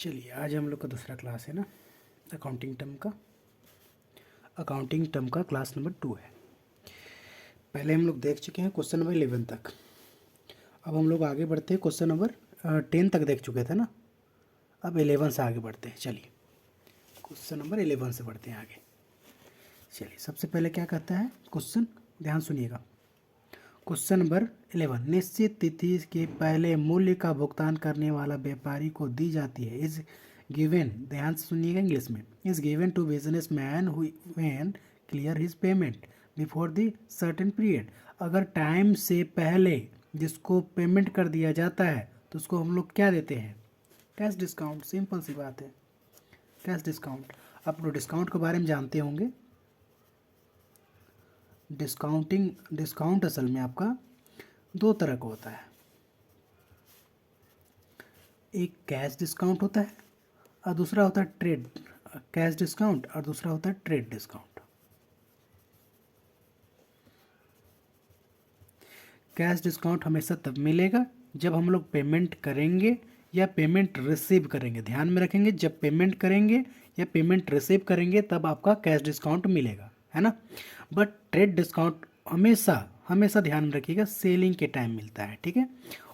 चलिए आज हम लोग का दूसरा क्लास है ना, अकाउंटिंग टर्म का क्लास नंबर 2 है। पहले हम लोग देख चुके हैं क्वेश्चन नंबर 11 तक। अब हम लोग आगे बढ़ते हैं, क्वेश्चन नंबर 10 तक देख चुके थे ना, अब 11 से आगे बढ़ते हैं। चलिए क्वेश्चन नंबर 11 से बढ़ते हैं आगे। चलिए सबसे पहले क्या कहता है क्वेश्चन, ध्यान सुनिएगा। क्वेश्चन नंबर 11, निश्चित तिथि के पहले मूल्य का भुगतान करने वाला व्यापारी को दी जाती है। इज गिवन, ध्यान से सुनिएगा इंग्लिश में, is given to business man when clear his payment before the certain period. अगर टाइम से पहले जिसको पेमेंट कर दिया जाता है तो उसको हम लोग क्या देते हैं? Cash discount. सिंपल सी बात है, कैश डिस्काउंट। आप लोग डिस्काउंट के बारे में जानते होंगे। डिस्काउंट असल में आपका दो तरह का होता है, एक कैश डिस्काउंट होता है और दूसरा होता है ट्रेड कैश डिस्काउंट और दूसरा होता है ट्रेड डिस्काउंट। कैश डिस्काउंट हमेशा तब मिलेगा जब हम लोग पेमेंट करेंगे या पेमेंट रिसीव करेंगे। ध्यान में रखेंगे, जब पेमेंट करेंगे या पेमेंट रिसीव करेंगे तब आपका कैश डिस्काउंट मिलेगा, है ना। बट ट्रेड डिस्काउंट हमेशा ध्यान में रखिएगा सेलिंग के टाइम मिलता है, ठीक है।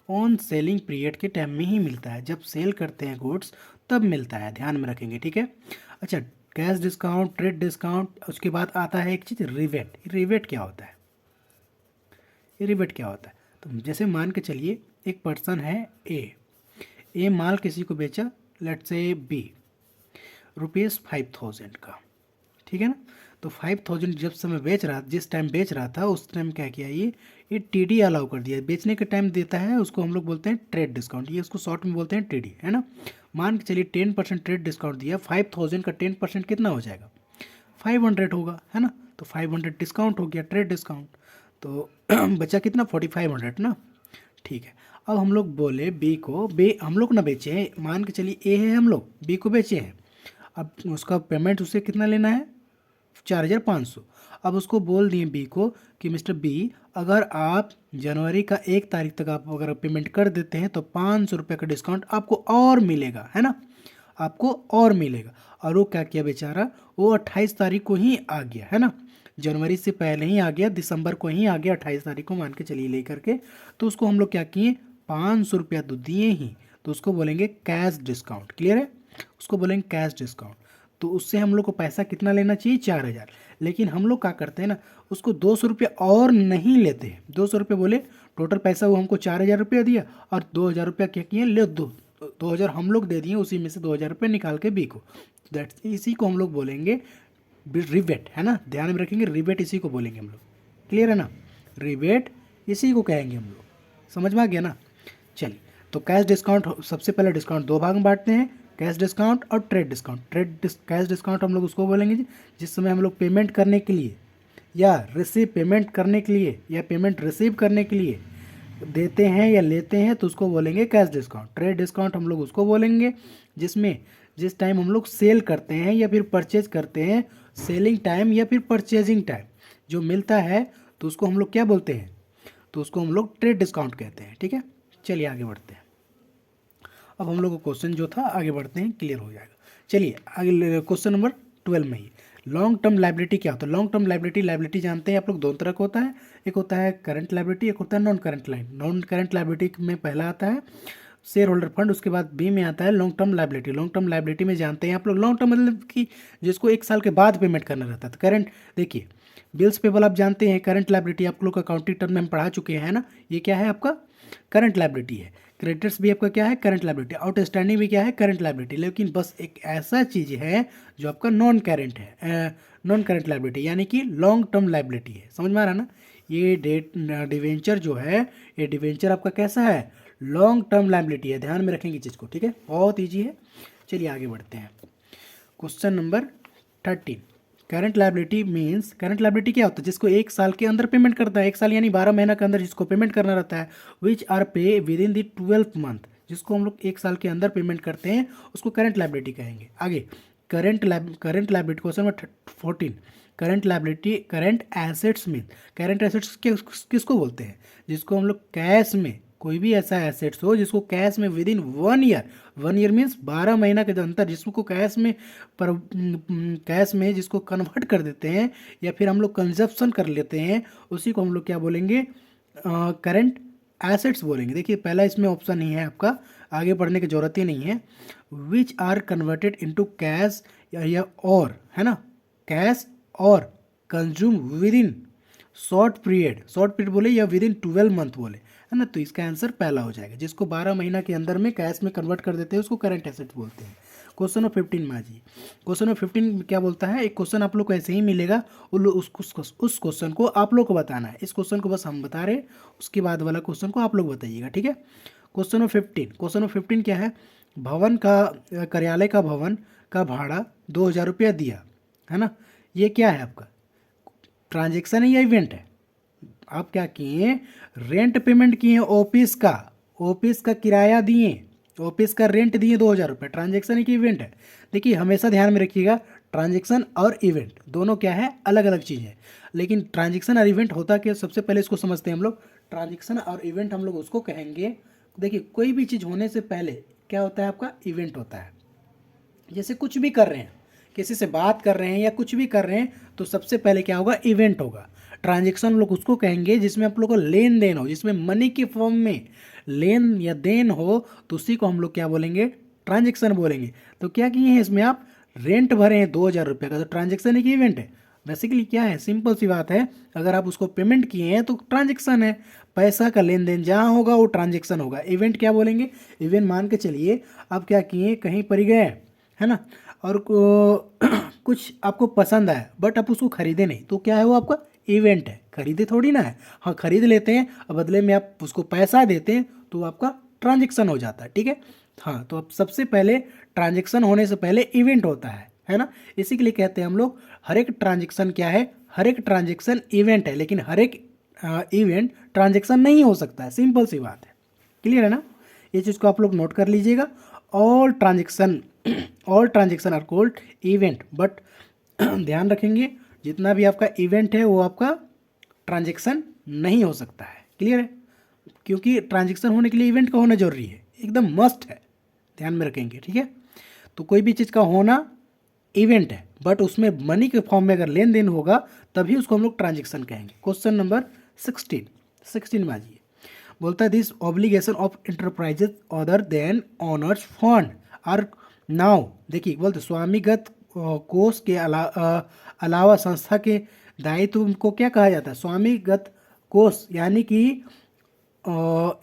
ऑन सेलिंग पीरियड के टाइम में ही मिलता है, जब सेल करते हैं गुड्स तब मिलता है, ध्यान में रखेंगे, ठीक है। अच्छा, कैश डिस्काउंट, ट्रेड डिस्काउंट, उसके बाद आता है एक चीज़ रिबेट। रिबेट क्या होता है? रिबेट क्या होता है? तो जैसे मान के चलिए एक पर्सन है ए माल किसी को बेचा, लेट से बी, ₹5000 का, ठीक है ना। तो 5000 जब समय जिस टाइम बेच रहा था उस टाइम क्या किया, ये टीडी अलाउ कर दिया। बेचने के टाइम देता है उसको हम लोग बोलते हैं ट्रेड डिस्काउंट, ये उसको शॉर्ट में बोलते हैं टीडी, है ना। मान के चलिए 10% ट्रेड डिस्काउंट दिया, 5000 का 10% कितना हो जाएगा? 500 होगा, है ना। तो 500 डिस्काउंट हो गया, ट्रेड डिस्काउंट। तो बचा कितना? 4500 ना, ठीक है। अब हम लोग बोले बी को, हम लोग ना बेचे हैं, मान के चलिए ए है, हम लोग बी को बेचे हैं। अब उसका पेमेंट उससे कितना लेना है? 4500। अब उसको बोल दिए बी को कि मिस्टर बी, अगर आप जनवरी का 1 तारीख तक आप अगर पेमेंट कर देते हैं तो 500 रुपये का डिस्काउंट आपको और मिलेगा, है ना, आपको और मिलेगा। और वो क्या किया बेचारा, वो 28 तारीख को ही आ गया, है ना, जनवरी से पहले ही आ गया, दिसंबर को ही आ गया, 28 तारीख को मान के चलिए लेकर के। तो उसको हम लोग क्या किए, 500 रुपया तो दिए ही, तो उसको बोलेंगे कैश डिस्काउंट। क्लियर है? उसको बोलेंगे कैश डिस्काउंट। तो उससे हम लोग को पैसा कितना लेना चाहिए? 4000। लेकिन हम लोग क्या करते हैं ना, उसको 200 रुपये और नहीं लेते हैं। 200 रुपये बोले, टोटल पैसा वो हमको 4000 रुपया दिया और 2000 रुपया क्या किए, ले 2000 हम लोग दे दिए, उसी में से 2000 रुपये निकाल के बी को। दैट्स, इसी को हम लोग बोलेंगे रिबेट, है ना। ध्यान में रखेंगे, रिबेट इसी को बोलेंगे हम लोग। क्लियर है ना? रिबेट इसी को कहेंगे हम लोग, समझ में आ गया ना। चलिए, तो कैश डिस्काउंट, सबसे पहले डिस्काउंट दो भाग में बांटते हैं, कैश डिस्काउंट और ट्रेड डिस्काउंट। कैश डिस्काउंट हम लोग उसको बोलेंगे जिस समय हम लोग पेमेंट करने के लिए या पेमेंट करने के लिए या पेमेंट रिसीव करने के लिए देते हैं या लेते हैं तो उसको बोलेंगे कैश डिस्काउंट। ट्रेड डिस्काउंट हम लोग उसको बोलेंगे जिस टाइम हम लोग सेल करते हैं या फिर परचेज करते हैं, सेलिंग टाइम या फिर परचेजिंग टाइम जो मिलता है तो उसको हम लोग क्या बोलते हैं? तो उसको हम लोग ट्रेड डिस्काउंट कहते हैं, ठीक है। चलिए आगे बढ़ते हैं। अब हम लोग का क्वेश्चन जो था आगे बढ़ते हैं, क्लियर हो जाएगा। चलिए आगे क्वेश्चन नंबर 12 में ही लॉन्ग टर्म लाइबिलिटी क्या होता है? लॉन्ग टर्म लाइबिलिटी जानते हैं आप लोग, दो तरह का होता है, एक होता है करंट लाइबिलिटी, एक होता है नॉन करंट लाइबिलिटी में पहला आता है शेयर होल्डर फंड, उसके बाद बी में आता है long term liability. Long term liability में जानते हैं आप लोग, लॉन्ग टर्म मतलब कि जिसको 1 साल के बाद पेमेंट करना रहता है। करंट, देखिए बिल्स पेबल आप जानते हैं, करंट लाइबिलिटी आप लोग अकाउंटिंग टर्म में हम पढ़ा चुके हैं ना, ये क्या है आपका? करंट लाइबिलिटी है। क्रेडिटर्स भी आपका क्या है? Current liability. आउटस्टैंडिंग भी क्या है? Current liability. लेकिन बस एक ऐसा चीज़ है जो आपका नॉन करंट है, नॉन करंट लाइबिलिटी, यानी कि लॉन्ग टर्म लाइबिलिटी है। समझ में आ रहा ना? ये डिवेंचर जो है, ये डिवेंचर आपका कैसा है? लॉन्ग टर्म लाइबिलिटी है। ध्यान में रखेंगे चीज़ को, ठीक है, बहुत ईजी है। चलिए आगे बढ़ते हैं। Question number 13, current liability means, current liability क्या होता है? जिसको 1 साल के अंदर पेमेंट करता है, 1 साल यानी 12 महीना के अंदर जिसको पेमेंट करना रहता है, विच आर पे with in the 12th month, जिसको हम लोग 1 साल के अंदर पेमेंट करते हैं उसको करंट लाइबिलिटी कहेंगे। आगे current liability question number 14, current liability, current assets mean, current assets किसको बोलते हैं? जिसको हम लोग कैश में कोई भी ऐसा एसेट्स हो जिसको कैश में with in 1 year, 1 year means 12 महीना के अंदर जिसको कैश में पर कैश में जिसको कन्वर्ट कर देते हैं या फिर हम लोग कंजप्शन कर लेते हैं, उसी को हम लोग क्या बोलेंगे, करंट एसेट्स बोलेंगे। देखिए पहला इसमें ऑप्शन ही है आपका, आगे बढ़ने की जरूरत ही नहीं है। Which are converted into cash या और, है ना, कैश और consume within short period बोले या विद इन 12 मंथ बोले, है ना, तो इसका आंसर पहला हो जाएगा। जिसको 12 महीना के अंदर में कैश में कन्वर्ट कर देते हैं उसको करंट एसेट बोलते हैं। क्वेश्चन नंबर 15 में आ जाइए। क्वेश्चन नंबर 15 क्या बोलता है, एक क्वेश्चन आप लोग को ऐसे ही मिलेगा, उस क्वेश्चन को आप लोग को बताना है। इस क्वेश्चन को बस हम बता रहे हैं, उसके बाद वाला क्वेश्चन को आप लोग बताइएगा, ठीक है। क्वेश्चन नंबर 15 क्या है, भवन का कार्यालय का भवन का भाड़ा 2000 रुपया दिया, है ना। ये क्या है आपका, ट्रांजेक्शन है या इवेंट है। आप क्या किए, रेंट पेमेंट किए ऑफिस का किराया दिए, ऑफिस का रेंट दिए 2000 रुपये, ट्रांजेक्शन है कि इवेंट है। देखिए हमेशा ध्यान में रखिएगा, ट्रांजेक्शन और इवेंट दोनों क्या है, अलग अलग चीज़ है। लेकिन ट्रांजेक्शन और इवेंट होता क्या, सबसे पहले इसको समझते हैं हम लोग। ट्रांजेक्शन और इवेंट हम लोग उसको कहेंगे, देखिए कोई भी चीज़ होने से पहले क्या होता है आपका, इवेंट होता है। जैसे कुछ भी कर रहे हैं, किसी से बात कर रहे हैं या कुछ भी कर रहे हैं, तो सबसे पहले क्या होगा, इवेंट होगा। ट्रांजेक्शन लोग उसको कहेंगे जिसमें आप लोग को लेन देन हो, जिसमें मनी के फॉर्म में लेन या देन हो, तो उसी को हम लोग क्या बोलेंगे, ट्रांजेक्शन बोलेंगे। तो क्या किए हैं इसमें, आप रेंट भरे हैं 2000 रुपये का, तो ट्रांजेक्शन एक इवेंट है। बेसिकली क्या है, सिंपल सी बात है, अगर आप उसको पेमेंट किए हैं तो ट्रांजेक्शन है, पैसा का लेन देन जहाँ होगा वो ट्रांजेक्शन होगा। इवेंट क्या बोलेंगे, इवेंट मान के चलिए आप क्या किए, कहीं पर गए, है ना, और कुछ आपको पसंद आया बट आप उसको खरीदे नहीं, तो क्या है वो आपका इवेंट है, खरीदे थोड़ी ना है। हाँ खरीद लेते हैं और बदले में आप उसको पैसा देते हैं तो आपका ट्रांजेक्शन हो जाता है, ठीक है। हाँ तो अब सबसे पहले ट्रांजेक्शन होने से पहले इवेंट होता है ना। इसी के लिए कहते हैं हम लोग, हर एक ट्रांजेक्शन क्या है, हर एक ट्रांजेक्शन इवेंट है, लेकिन हर एक इवेंट ट्रांजेक्शन नहीं हो सकता है, सिंपल सी बात है। क्लियर है ना, ये चीज़ को आप लोग नोट कर लीजिएगा। All transaction are called event, but ध्यान रखेंगे जितना भी आपका इवेंट है वो आपका ट्रांजेक्शन नहीं हो सकता है। क्लियर है, क्योंकि ट्रांजेक्शन होने के लिए इवेंट का होना जरूरी है, एकदम मस्ट है, ध्यान में रखेंगे, ठीक है। तो कोई भी चीज़ का होना इवेंट है, बट उसमें मनी के फॉर्म में अगर लेन देन होगा तभी उसको हम लोग ट्रांजेक्शन कहेंगे। क्वेश्चन नंबर 16 में आ जाइए। बोलता है this obligation of enterprises other than owners fund are now, देखिए बोलते स्वामीगत कोष के अलावा संस्था के दायित्व को क्या कहा जाता है, स्वामीगत कोष, यानी कि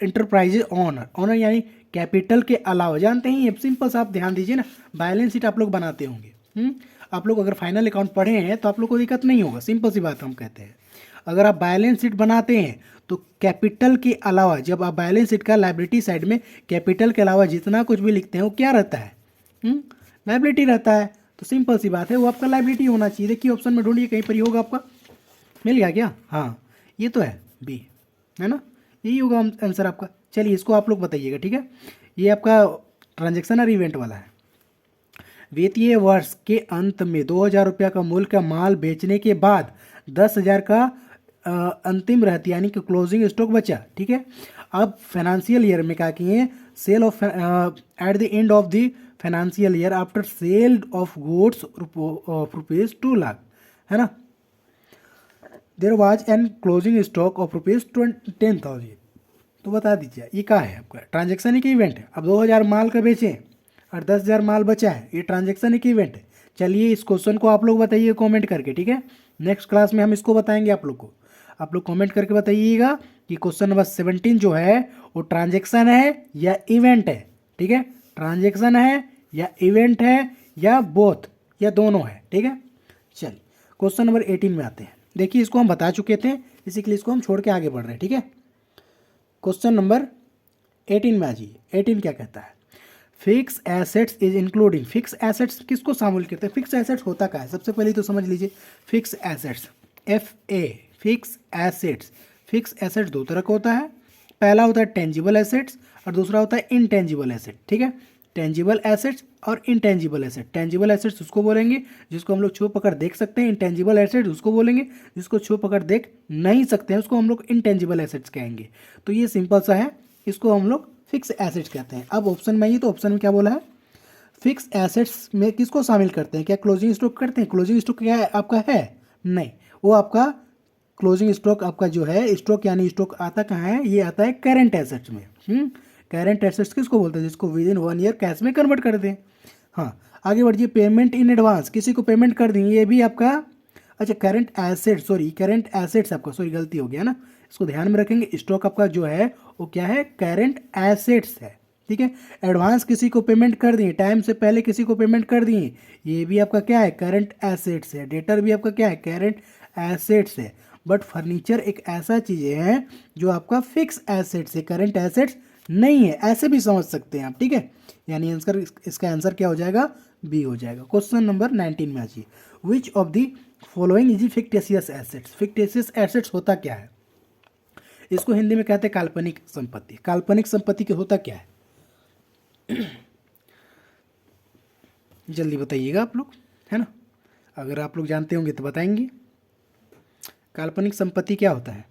इंटरप्राइजेज ऑनर यानी कैपिटल के अलावा, जानते हैं सिंपल सा, आप ध्यान दीजिए ना, बैलेंस शीट आप लोग बनाते होंगे, आप लोग अगर फाइनल अकाउंट पढ़े हैं तो आप लोग को दिक्कत नहीं होगा, सिंपल सी बात हम कहते हैं। अगर आप बैलेंस शीट बनाते हैं तो कैपिटल के अलावा, जब आप बैलेंस शीट का लायबिलिटी साइड में कैपिटल के अलावा जितना कुछ भी लिखते हैं वो क्या रहता है, लायबिलिटी रहता है। तो सिंपल सी बात है, वो आपका लायबिलिटी होना चाहिए। देखिए ऑप्शन में ढूंढिए, कहीं पर ही होगा आपका, मिल गया क्या, हाँ ये तो है बी, है ना, यही होगा आंसर आपका। चलिए इसको आप लोग बताइएगा, ठीक है। ये आपका ट्रांजेक्शन और इवेंट वाला है। वित्तीय वर्ष के अंत में 2000 रुपया का मूल्य का माल बेचने के बाद 10,000 का अंतिम रहती यानी कि क्लोजिंग स्टॉक बचा, ठीक है। अब फाइनेंशियल ईयर में क्या किए, sale of at the end of the financial year after sale of goods rupees 2 lakh, है ना, there was an closing stock of rupees 10,000। तो बता दीजिए ये क्या है आपका, ट्रांजेक्शन ही की इवेंट है। अब 2000 माल का बेचें और 10,000 माल बचा है, ये ट्रांजेक्शन ही की इवेंट है। चलिए इस क्वेश्चन को आप लोग बताइए कमेंट करके, ठीक है। नेक्स्ट क्लास में हम इसको बताएंगे आप लोग को, आप लोग कमेंट करके बताइएगा कि क्वेश्चन नंबर 17 जो है वो ट्रांजेक्शन है या इवेंट है, ठीक है। ट्रांजेक्शन है या इवेंट है या बोथ या दोनों है, ठीक है। चलिए क्वेश्चन नंबर 18 में आते हैं। देखिए इसको हम बता चुके थे, इसी के लिए इसको हम छोड़ के आगे बढ़ रहे हैं, ठीक है। क्वेश्चन नंबर 18 में आ जाइए। 18 क्या कहता है, fix assets is including, fix assets किसको शामिल करते हैं, फिक्स एसेट्स होता क्या है, सबसे पहले तो समझ लीजिए। Fix assets FA, fix assets, fix assets दो तरह का होता है, पहला होता है टेंजिबल एसेट्स और दूसरा होता है इनटेंजिबल एसेट, ठीक है। टेंजिबल एसेट्स और इनटेंजिबल एसेट, टेंजिबल एसेट्स उसको बोलेंगे जिसको हम लोग छू पकड़ देख सकते हैं, इंटेंजिबल एसेट्स उसको बोलेंगे जिसको छू पकड़ देख नहीं सकते हैं, उसको हम लोग इनटेंजिबल एसेट्स कहेंगे। तो ये सिंपल सा है, इसको हम लोग फिक्स एसेट्स कहते हैं। अब ऑप्शन में ही, तो ऑप्शन में क्या बोला है, फिक्स एसेट्स में किसको शामिल करते हैं, क्या क्लोजिंग स्टॉक करते हैं? क्लोजिंग स्टॉक क्या है आपका, है नहीं, वो आपका क्लोजिंग स्टॉक आपका जो है स्टॉक, यानी स्टॉक आता कहाँ है, ये आता है करेंट एसेट्स में। करेंट एसेट्स किसको बोलते हैं, जिसको विद इन 1 ईयर कैश में कन्वर्ट कर दें। हाँ, आगे बढ़िए, पेमेंट इन एडवांस, किसी को पेमेंट कर दी, ये भी आपका, अच्छा current asset, sorry current assets आपका, सॉरी गलती हो गया ना, इसको ध्यान में रखेंगे। स्टॉक आपका जो है वो क्या है, करेंट एसेट्स है, ठीक है। एडवांस किसी को पेमेंट कर दिए, टाइम से पहले किसी को पेमेंट कर दिए, ये भी आपका क्या है, करंट एसेट्स है। डेटर भी आपका क्या है, करंट एसेट्स है। बट फर्नीचर एक ऐसा चीज़ है जो आपका फिक्स एसेट्स है, करंट एसेट्स नहीं है, ऐसे भी समझ सकते हैं आप, ठीक है। यानी आंसर, इसका आंसर क्या हो जाएगा, बी हो जाएगा। क्वेश्चन नंबर 19 में आ जाइए, which of the following is fictitious assets. Fictitious assets होता क्या है, इसको हिंदी में कहते हैं काल्पनिक संपत्ति। काल्पनिक संपत्ति के होता क्या है, जल्दी बताइएगा आप लोग, है ना, अगर आप लोग जानते होंगे तो बताएंगे। काल्पनिक संपत्ति क्या होता है,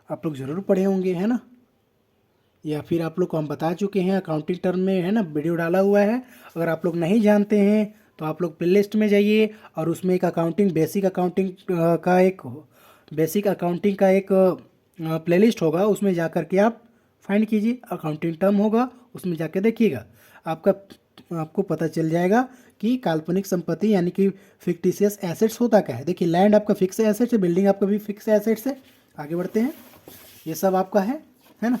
आप लोग ज़रूर पढ़े होंगे, है ना, या फिर आप लोग को हम बता चुके हैं अकाउंटिंग टर्म में, है ना, वीडियो डाला हुआ है। अगर आप लोग नहीं जानते हैं तो आप लोग प्लेलिस्ट में जाइए और उसमें एक अकाउंटिंग, बेसिक अकाउंटिंग का एक प्लेलिस्ट होगा, उसमें जा कर के आप फाइंड कीजिए, अकाउंटिंग टर्म होगा, उसमें जाके देखिएगा, आपको पता चल जाएगा कि काल्पनिक संपत्ति यानी कि फिक्टिशियस एसेट्स होता क्या है। देखिए, लैंड आपका फिक्स एसेट्स है, बिल्डिंग आपका भी फिक्स एसेट्स है। आगे बढ़ते हैं, ये सब आपका है ना,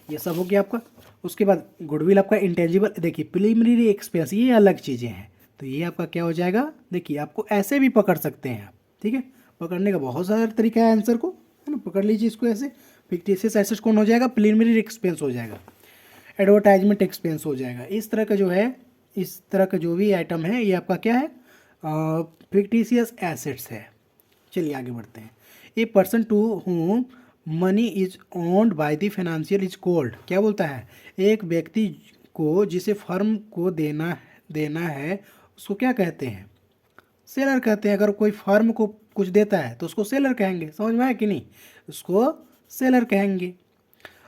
ये सब हो गया आपका। उसके बाद गुडविल आपका इंटेंजिबल, देखिए प्रिलिमिनरी एक्सपेंस, ये अलग चीज़ें हैं, तो ये आपका क्या हो जाएगा, देखिए आपको ऐसे भी पकड़ सकते हैं आप, ठीक है, पकड़ने का बहुत सारा तरीका है आंसर को, है ना, पकड़ लीजिए इसको ऐसे। फिक्टिशियस एसेट्स कौन हो जाएगा, प्रिलिमिनरी एक्सपेंस हो जाएगा, एडवर्टाइजमेंट एक्सपेंस हो जाएगा। इस तरह का जो है, इस तरह का जो भी आइटम है ये आपका क्या है, फिक्टिशियस एसेट्स है। चलिए आगे बढ़ते हैं। A person to whom money is owned by the financial is called, क्या बोलता है, एक व्यक्ति को जिसे फर्म को देना है उसको क्या कहते हैं, सेलर कहते हैं। अगर कोई फर्म को कुछ देता है तो उसको सेलर कहेंगे, समझ में आया कि नहीं, उसको सेलर कहेंगे।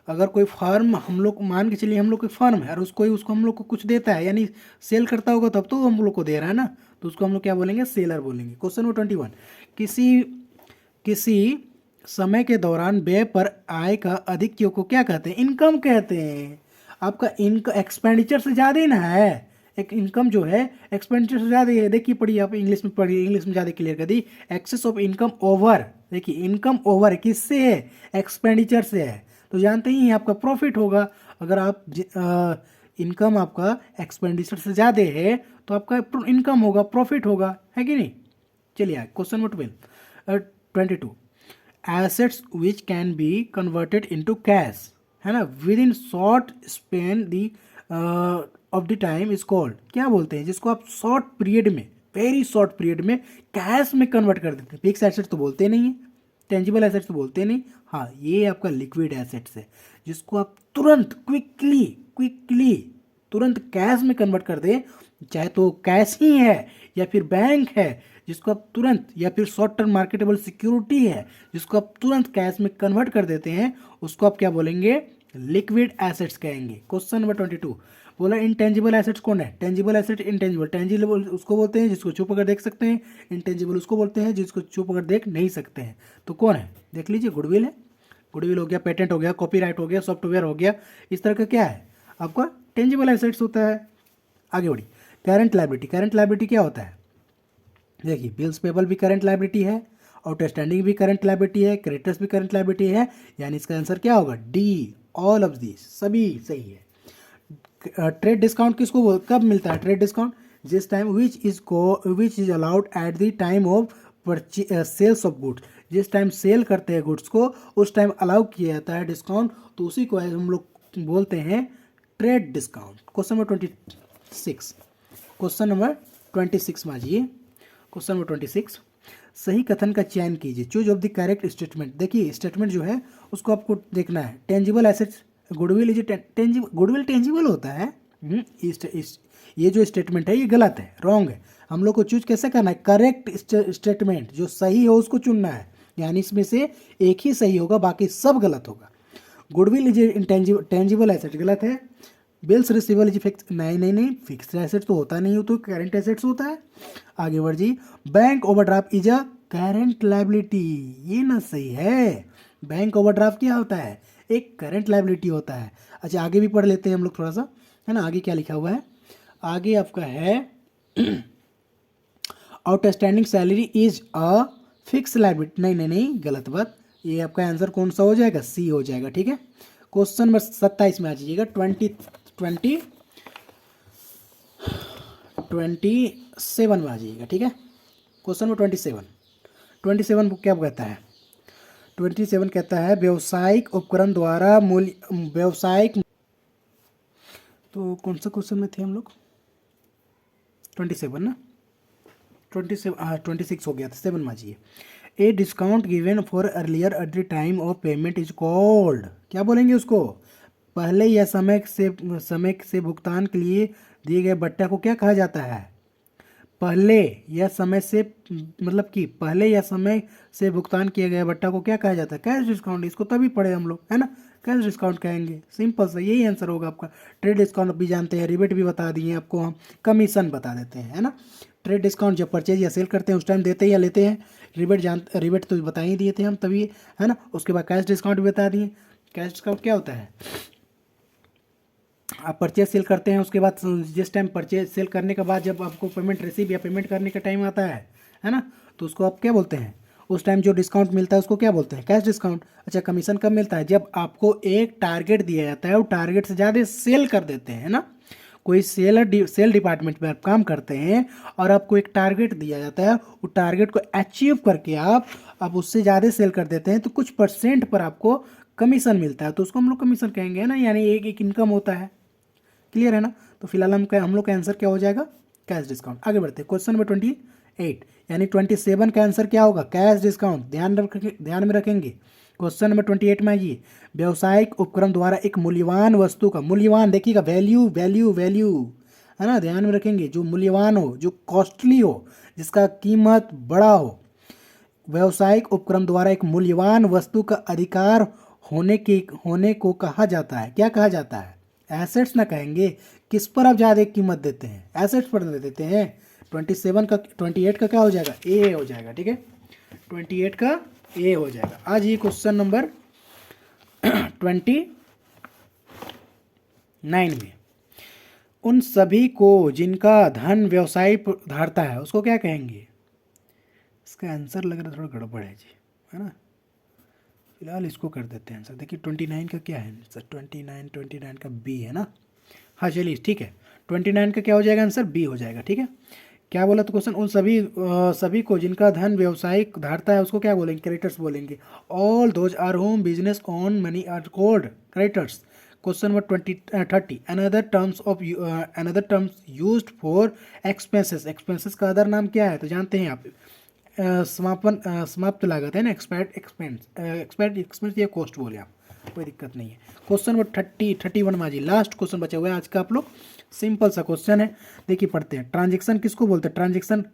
अगर कोई फर्म, हम लोग मान के चलिए हम लोग कोई फर्म है और उसको हम लोग को कुछ देता है, यानी सेल करता होगा तब तो हम लोग को दे रहा है ना, तो उसको हम लोग क्या बोलेंगे, सेलर बोलेंगे। क्वेश्चन नंबर 21, किसी समय के दौरान व्यय पर आय का अधिक योग को क्या कहते हैं, इनकम कहते हैं। आपका इनकम एक्सपेंडिचर से ज़्यादा ही ना है, एक इनकम जो है एक्सपेंडिचर से ज़्यादा है। देखिए पढ़िए, आप इंग्लिश में पढ़िए, इंग्लिश में ज़्यादा क्लियर कर दी, एक्सेस ऑफ इनकम ओवर, देखिए इनकम ओवर किससे है, एक्सपेंडिचर से है, तो जानते ही आपका प्रॉफिट होगा। अगर आप इनकम आपका एक्सपेंडिचर से ज़्यादा है तो आपका इनकम होगा, प्रॉफिट होगा, है कि नहीं। चलिए question number 22, assets which can be converted into cash, है ना, with in short Spain the of the time is called, क्या बोलते हैं, जिसको आप शॉर्ट पीरियड में, वेरी शॉर्ट पीरियड में कैश में कन्वर्ट कर देते हैं। फिक्स एसेट्स तो बोलते नहीं है, टेंजिबल एसेट्स तो बोलते नहीं, हाँ ये आपका लिक्विड एसेट्स है, जिसको आप तुरंत क्विकली तुरंत कैश में कन्वर्ट कर दे, चाहे तो कैश ही है या फिर बैंक है, जिसको आप तुरंत, या फिर शॉर्ट टर्म मार्केटेबल सिक्योरिटी है जिसको आप तुरंत कैश में कन्वर्ट कर देते हैं, उसको आप क्या बोलेंगे, लिक्विड एसेट्स कहेंगे। क्वेश्चन नंबर 22 बोला इंटेंजिबल एसेट्स कौन है, टेंजिबल एसेट, इंटेंजिबल, टेंजिबल उसको बोलते हैं जिसको छुप कर देख सकते हैं, इंटेंजिबल उसको बोलते हैं जिसको छुप कर देख नहीं सकते हैं। तो कौन है, देख लीजिए, गुडविल है, गुडविल हो गया, पेटेंट हो गया, कॉपीराइट हो गया, सॉफ्टवेयर हो गया, इस तरह का क्या है आपका टेंजिबल एसेट्स होता है। आगे बढ़ी, करंट लायबिलिटी, करंट लायबिलिटी क्या होता है, देखिए बिल्स पेबल भी करंट लायबिलिटी है, आउटस्टैंडिंग भी करंट लायबिलिटी है, क्रेडिटर्स भी करंट लायबिलिटी है, यानी इसका आंसर क्या होगा, डी, ऑल ऑफ दिस, सभी सही है। ट्रेड डिस्काउंट किसको, कब मिलता है ट्रेड डिस्काउंट, जिस time which is allowed at the time of sales of goods, जिस टाइम सेल करते हैं गुड्स को उस टाइम अलाउ किया जाता है डिस्काउंट, तो उसी को हम लोग बोलते हैं trade discount. Question number 26, question number 26 में आइए, क्वेश्चन नंबर 26, सही कथन का चयन कीजिए, choose of the correct statement. देखिए स्टेटमेंट जो है उसको आपको देखना है, tangible assets, goodwill is tangible, goodwill tangible होता है। ये जो स्टेटमेंट है ये गलत है, रॉन्ग है, हम लोग को चूज कैसे करना है, करेक्ट स्टेटमेंट जो सही हो उसको चुनना है, यानी इसमें से एक ही सही होगा, बाकी सब गलत होगा। Goodwill is intangible tangible asset, गलत है। बिल्स रिसीवेबल इज फिक्स, नहीं, फिक्स्ड एसेट तो होता नहीं, हो तो करंट एसेट्स होता है। आगे बढ़ जी, bank overdraft is a current liability, ये ना सही है। बैंक ओवरड्राफ्ट क्या होता है, एक करंट लायबिलिटी होता है। अच्छा आगे भी पढ़ लेते हैं हम लोग थोड़ा सा, है ना। आगे क्या लिखा हुआ है, आगे आपका है outstanding salary is a fix liability, नहीं, गलत बात। ये आपका आंसर कौन सा हो जाएगा, सी हो जाएगा, ठीक है। क्वेश्चन नंबर 27 में आ जाइएगा, 27 में आ जाइएगा, ठीक है। क्वेश्चन नंबर 27 को क्या कहता है, 27 कहता है व्यावसायिक उपकरण द्वारा मूल्य, व्यावसायिक, तो कौन सा क्वेश्चन में थे हम लोग, 27 ना, 27, हाँ 26 हो गया था, 7 में आ जाइए। A discount given for earlier eight the time of payment is called, क्या बोलेंगे उसको, पहले या समय से भुगतान के लिए दिए गए बट्टा को क्या कहा जाता है, पहले या समय से, मतलब कि पहले या समय से भुगतान किए गए बट्टा को क्या कहा जाता है, कैश डिस्काउंट। इसको तभी पढ़े हम लोग, है ना, कैश डिस्काउंट कहेंगे, सिंपल सा यही आंसर होगा आपका। ट्रेड डिस्काउंट भी जानते हैं, रिबेट भी बता दिए आपको हम, कमीशन बता देते हैं, है ना। ट्रेड डिस्काउंट जब परचेज या सेल करते हैं उस टाइम देते हैं या लेते हैं, रिबेट तो बता ही दिए थे हम तभी, है ना। उसके बाद कैश डिस्काउंट भी बता दिए। कैश डिस्काउंट क्या होता है, आप परचेज सेल करते हैं, उसके बाद जिस टाइम परचेज सेल करने के बाद जब आपको पेमेंट रिसीव या पेमेंट करने का टाइम आता है ना, तो उसको आप क्या बोलते हैं, उस टाइम जो डिस्काउंट मिलता है उसको क्या बोलते हैं, कैश डिस्काउंट। अच्छा कमीशन कब मिलता है, जब आपको एक टारगेट दिया जाता है, वो टारगेट से ज़्यादा सेल कर देते हैं ना। कोई सेल डिपार्टमेंट में आप काम करते हैं और आपको एक टारगेट दिया जाता है, वो टारगेट को अचीव करके आप उससे ज़्यादा सेल कर देते हैं, तो कुछ परसेंट पर आपको कमीशन मिलता है, तो उसको हम लोग कमीशन कहेंगे ना, यानी एक इनकम होता है। क्लियर है ना। तो फिलहाल हम लोग का आंसर क्या हो जाएगा, कैश डिस्काउंट। आगे बढ़ते हैं क्वेश्चन नंबर 28, यानी 27 का आंसर क्या होगा, कैश डिस्काउंट। ध्यान में रखेंगे। क्वेश्चन नंबर 28 में आइए, व्यावसायिक उपक्रम द्वारा एक मूल्यवान वस्तु का, मूल्यवान देखिएगा, वैल्यू वैल्यू वैल्यू, है ना, ध्यान में रखेंगे, जो मूल्यवान हो, जो कॉस्टली हो, जिसका कीमत बड़ा हो, व्यावसायिक उपक्रम द्वारा एक मूल्यवान वस्तु का अधिकार होने को कहा जाता है, क्या कहा जाता है, एसेट्स ना कहेंगे। किस पर आप ज़्यादा कीमत देते हैं, एसेट्स पर दे देते हैं। 28 का क्या हो जाएगा, ए हो जाएगा, ठीक है। 28 का ए हो जाएगा। आज ये क्वेश्चन नंबर 29 में, उन सभी को जिनका धन व्यवसाय धारता है उसको क्या कहेंगे। इसका आंसर लग रहा है थोड़ा गड़बड़ है जी, है ना। फिलहाल इसको कर देते हैं आंसर। देखिए 29 का क्या है आंसर, 29 का बी है ना। हाँ चलिए ठीक है, 29 का क्या हो जाएगा आंसर, बी हो जाएगा, ठीक है। क्या बोला तो क्वेश्चन, उन सभी को जिनका धन व्यवसायिक धारता है उसको क्या बोलेंगे, क्रेडिटर्स बोलेंगे। All those are whom business on money are called creditors. Question number 30, another terms used for expenses. Expenses का अदर नाम क्या है तो जानते हैं आप, समाप्त लागत है ना, एक्सपायर्ड एक्सपेंस या कॉस्ट बोले आप, कोई दिक्कत नहीं है। क्वेश्चन नंबर 31 में जी लास्ट क्वेश्चन बचा हुआ है आज का आप लोग, सिंपल सा क्वेश्चन है, देखिए पढ़ते हैं। ट्रांजेक्शन किसको बोलते हैं,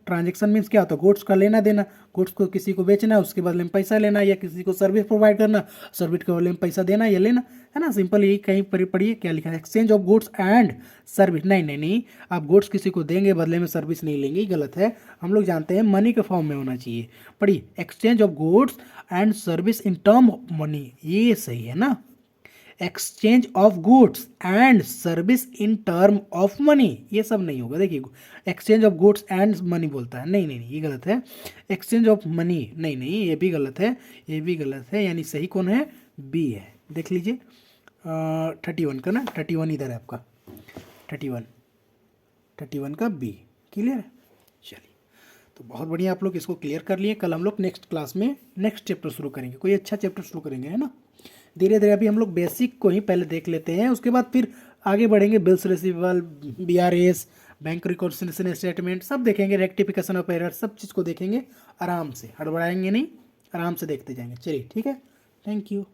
ट्रांजेक्शन मीन्स क्या होता है, गुड्स का लेना देना, गुड्स को किसी को बेचना, उसके बदले में पैसा लेना, या किसी को सर्विस प्रोवाइड करना, सर्विस के बदले में पैसा देना या लेना, है ना। सिंपल यही, कहीं पढ़िए क्या लिखा है, exchange of goods and service. नहीं, आप गुड्स किसी को देंगे बदले में सर्विस नहीं लेंगे, गलत है। हम लोग जानते हैं मनी के फॉर्म में होना चाहिए। पढ़िए, exchange of goods and service in term of money, ये सही है ना। Exchange of goods and service in term of money, ये सब नहीं होगा। देखिए exchange of goods and money बोलता है, नहीं, ये गलत है। एक्सचेंज ऑफ मनी, नहीं, ये भी गलत है, ये भी गलत है, यानी सही कौन है, बी है। देख लीजिए 31 का ना, 31 इधर है आपका, 31 का बी। क्लियर है, चलिए तो बहुत बढ़िया, आप लोग इसको क्लियर कर लिए। कल हम लोग नेक्स्ट क्लास में नेक्स्ट चैप्टर शुरू करेंगे, कोई अच्छा चैप्टर शुरू करेंगे, है ना। धीरे धीरे अभी हम लोग बेसिक को ही पहले देख लेते हैं, उसके बाद फिर आगे बढ़ेंगे। Bills receivable, BRS, bank reconciliation statement सब देखेंगे, रेक्टिफिकेशन ऑफ एरर, सब चीज़ को देखेंगे आराम से, हड़बड़ाएंगे नहीं, आराम से देखते जाएंगे। चलिए ठीक है, थैंक यू।